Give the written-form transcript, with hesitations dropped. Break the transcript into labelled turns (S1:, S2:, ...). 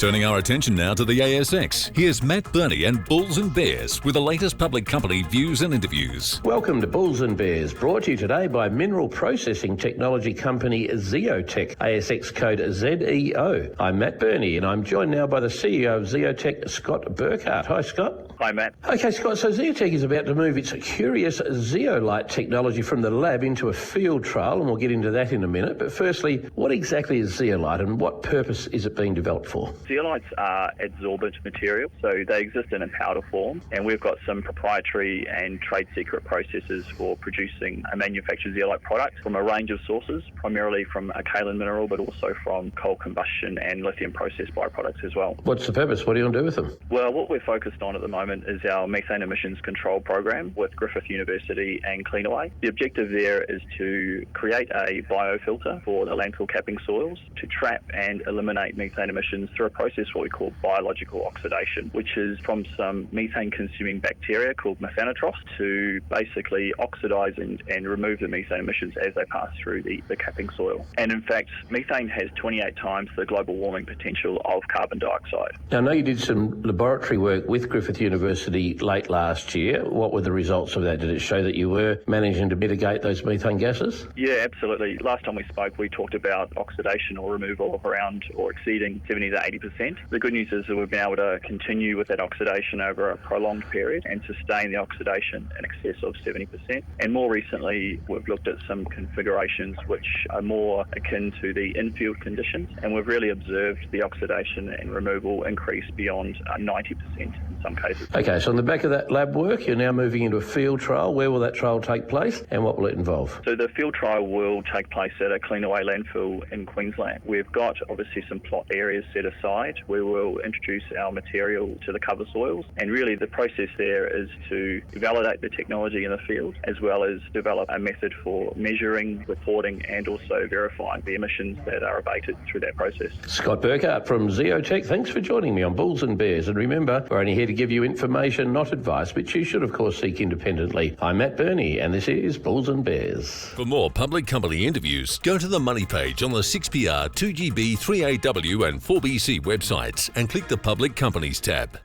S1: Turning our attention now to the ASX, here's Matt Birney and Bulls and Bears with the latest public company views and interviews.
S2: Welcome to Bulls and Bears, brought to you today by mineral processing technology company Zeotech, ASX code ZEO. I'm Matt Birney and I'm joined now by the CEO of Zeotech, Scott Burkhart. Hi, Scott.
S3: Hi, Matt.
S2: Okay, Scott, so Zeotech is about to move its curious zeolite technology from the lab into a field trial, and we'll get into that in a minute. But firstly, what exactly is zeolite and what purpose is it being developed for?
S3: Zeolites are adsorbent material, so they exist in a powder form, and we've got some proprietary and trade secret processes for producing a manufactured zeolite product from a range of sources, primarily from a kaolin mineral, but also from coal combustion and lithium process byproducts as well.
S2: What's the purpose? What do you want to do with them?
S3: Well, what we're focused on at the moment is our methane emissions control program with Griffith University and Cleanaway. The objective there is to create a biofilter for the landfill capping soils to trap and eliminate methane emissions through a process what we call biological oxidation, which is from some methane-consuming bacteria called methanotroph to basically oxidize and remove the methane emissions as they pass through the capping soil. And in fact, methane has 28 times the global warming potential of carbon dioxide.
S2: Now, I know you did some laboratory work with Griffith University late last year. What were the results of that? Did it show that you were managing to mitigate those methane gases?
S3: Yeah, absolutely. Last time we spoke, we talked about oxidation or removal of around or exceeding 70 to 80%. The good news is that we've been able to continue with that oxidation over a prolonged period and sustain the oxidation in excess of 70%. And more recently, we've looked at some configurations which are more akin to the in-field conditions, and we've really observed the oxidation and removal increase beyond 90% in some cases.
S2: Okay, so on the back of that lab work, you're now moving into a field trial. Where will that trial take place and what will it involve?
S3: So the field trial will take place at a Cleanaway landfill in Queensland. We've got obviously some plot areas set aside. We will introduce our material to the cover soils, and really the process there is to validate the technology in the field as well as develop a method for measuring, reporting and also verifying the emissions that are abated through that process.
S2: Scott Burkhart from Zeotech, thanks for joining me on Bulls and Bears. And remember, we're only here to give you information, not advice, which you should of course seek independently. I'm Matt Birney and this is Bulls and Bears.
S1: For more public company interviews, go to the Money page on the 6PR, 2GB, 3AW and 4BC websites and click the Public Companies tab.